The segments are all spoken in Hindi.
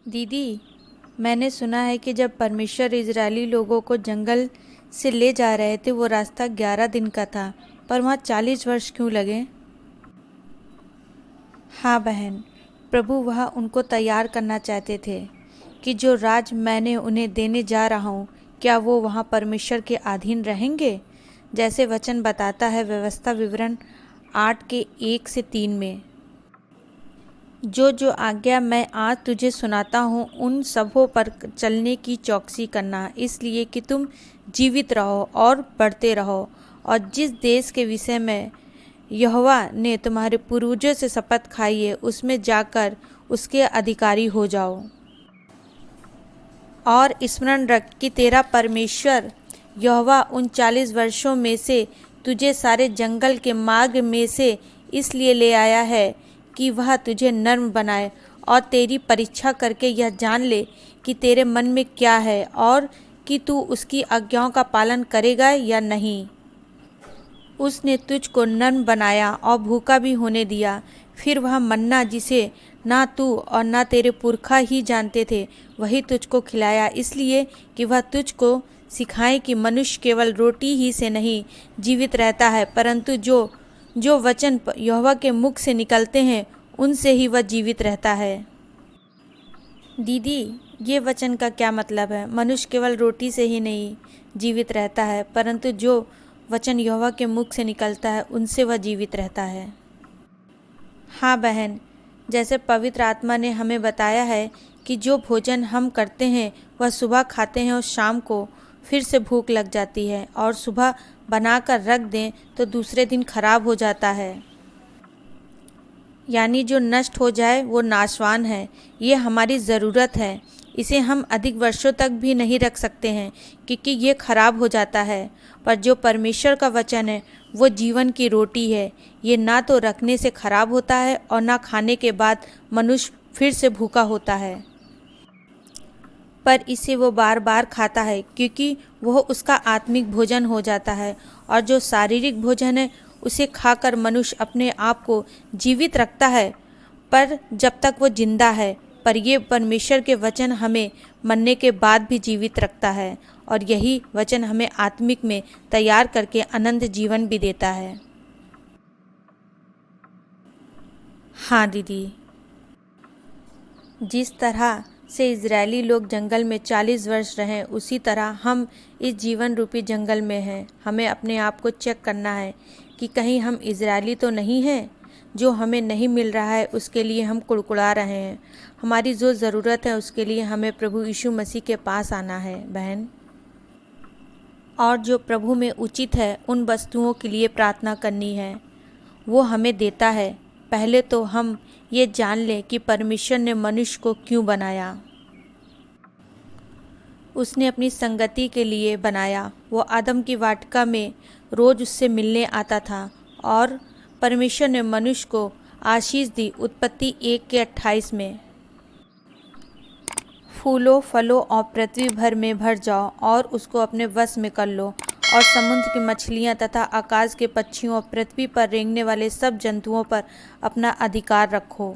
दीदी, मैंने सुना है कि जब परमेश्वर इजरायली लोगों को जंगल से ले जा रहे थे वो रास्ता 11 दिन का था, पर वहाँ 40 वर्ष क्यों लगे? हाँ बहन, प्रभु वहाँ उनको तैयार करना चाहते थे कि जो राज मैंने उन्हें देने जा रहा हूँ, क्या वो वहाँ परमेश्वर के अधीन रहेंगे? जैसे वचन बताता है व्यवस्था विवरण 8 के 1 से 3 में। जो जो आज्ञा मैं आज तुझे सुनाता हूँ उन सबों पर चलने की चौकसी करना, इसलिए कि तुम जीवित रहो और बढ़ते रहो, और जिस देश के विषय में यहोवा ने तुम्हारे पूर्वजों से शपथ खाई है उसमें जाकर उसके अधिकारी हो जाओ। और स्मरण रख कि तेरा परमेश्वर यहोवा उन 40 वर्षों में से तुझे सारे जंगल के मार्ग में से इसलिए ले आया है कि वह तुझे नर्म बनाए और तेरी परीक्षा करके यह जान ले कि तेरे मन में क्या है और कि तू उसकी आज्ञाओं का पालन करेगा या नहीं। उसने तुझको नर्म बनाया और भूखा भी होने दिया। फिर वह मन्ना जिसे ना तू और ना तेरे पुरखा ही जानते थे वही तुझको खिलाया, इसलिए कि वह तुझको सिखाए कि मनुष्य केवल रोटी ही से नहीं जीवित रहता है, परंतु जो जो वचन यहोवा के मुख से निकलते हैं उनसे ही वह जीवित रहता है। दीदी, ये वचन का क्या मतलब है? मनुष्य केवल रोटी से ही नहीं जीवित रहता है, परंतु जो वचन यहोवा के मुख से निकलता है उनसे वह जीवित रहता है। हाँ बहन, जैसे पवित्र आत्मा ने हमें बताया है कि जो भोजन हम करते हैं वह सुबह खाते हैं और शाम को फिर से भूख लग जाती है, और सुबह बनाकर रख दें तो दूसरे दिन खराब हो जाता है, यानी जो नष्ट हो जाए वो नाशवान है। ये हमारी ज़रूरत है, इसे हम अधिक वर्षों तक भी नहीं रख सकते हैं क्योंकि ये खराब हो जाता है। पर जो परमेश्वर का वचन है वो जीवन की रोटी है, ये ना तो रखने से खराब होता है और ना खाने के बाद मनुष्य फिर से भूखा होता है, पर इसे वो बार बार खाता है क्योंकि वह उसका आत्मिक भोजन हो जाता है। और जो शारीरिक भोजन है उसे खाकर मनुष्य अपने आप को जीवित रखता है, पर जब तक वो जिंदा है, पर ये परमेश्वर के वचन हमें मरने के बाद भी जीवित रखता है, और यही वचन हमें आत्मिक में तैयार करके अनंत जीवन भी देता है। हाँ दीदी, जिस तरह से इजरायली लोग जंगल में 40 वर्ष रहे उसी तरह हम इस जीवन रूपी जंगल में हैं। हमें अपने आप को चेक करना है कि कहीं हम इजरायली तो नहीं हैं। जो हमें नहीं मिल रहा है उसके लिए हम कुड़कुड़ा रहे हैं। हमारी जो ज़रूरत है उसके लिए हमें प्रभु यीशु मसीह के पास आना है बहन, और जो प्रभु में उचित है उन वस्तुओं के लिए प्रार्थना करनी है, वो हमें देता है। पहले तो हम ये जान लें कि परमेश्वर ने मनुष्य को क्यों बनाया। उसने अपनी संगति के लिए बनाया। वो आदम की वाटिका में रोज़ उससे मिलने आता था, और परमेश्वर ने मनुष्य को आशीष दी। उत्पत्ति 1 के 28 में, फूलो फलो और पृथ्वी भर में भर जाओ और उसको अपने वश में कर लो, और समुद्र की मछलियाँ तथा आकाश के पक्षियों और पृथ्वी पर रेंगने वाले सब जंतुओं पर अपना अधिकार रखो।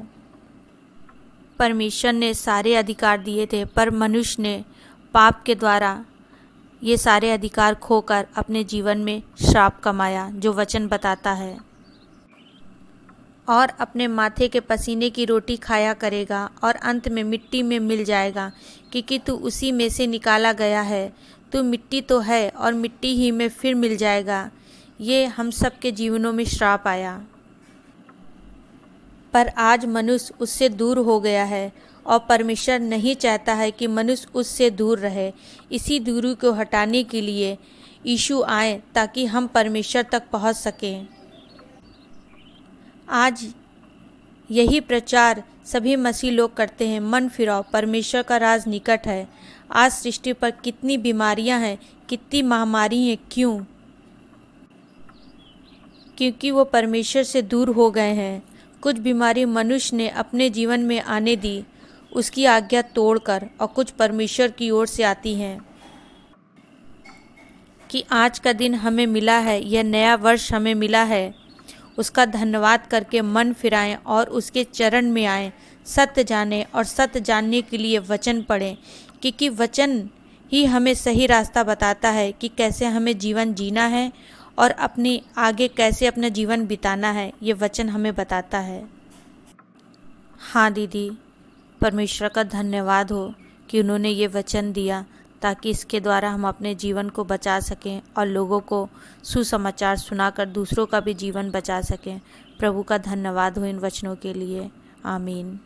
परमेश्वर ने सारे अधिकार दिए थे, पर मनुष्य ने पाप के द्वारा ये सारे अधिकार खोकर अपने जीवन में श्राप कमाया, जो वचन बताता है। और अपने माथे के पसीने की रोटी खाया करेगा और अंत में मिट्टी में मिल जाएगा, क्योंकि तू उसी में से निकाला गया है। तू मिट्टी तो है और मिट्टी ही में फिर मिल जाएगा। ये हम सब के जीवनों में श्राप आया, पर आज मनुष्य उससे दूर हो गया है, और परमेश्वर नहीं चाहता है कि मनुष्य उससे दूर रहे। इसी दूरी को हटाने के लिए यीशु आए ताकि हम परमेश्वर तक पहुंच सकें। आज यही प्रचार सभी मसीह लोग करते हैं, मन फिराओ, परमेश्वर का राज निकट है। आज सृष्टि पर कितनी बीमारियां हैं, कितनी महामारी हैं, क्यों? क्योंकि वो परमेश्वर से दूर हो गए हैं। कुछ बीमारी मनुष्य ने अपने जीवन में आने दी उसकी आज्ञा तोड़कर, और कुछ परमेश्वर की ओर से आती हैं। कि आज का दिन हमें मिला है, यह नया वर्ष हमें मिला है, उसका धन्यवाद करके मन फिराएं और उसके चरण में आएं। सत्य जानें और सत्य जानने के लिए वचन पढ़ें, क्योंकि वचन ही हमें सही रास्ता बताता है कि कैसे हमें जीवन जीना है और अपने आगे कैसे अपना जीवन बिताना है। ये वचन हमें बताता है। हाँ दीदी, परमेश्वर का धन्यवाद हो कि उन्होंने ये वचन दिया, ताकि इसके द्वारा हम अपने जीवन को बचा सकें और लोगों को सुसमाचार सुनाकर दूसरों का भी जीवन बचा सकें। प्रभु का धन्यवाद हो इन वचनों के लिए। आमीन।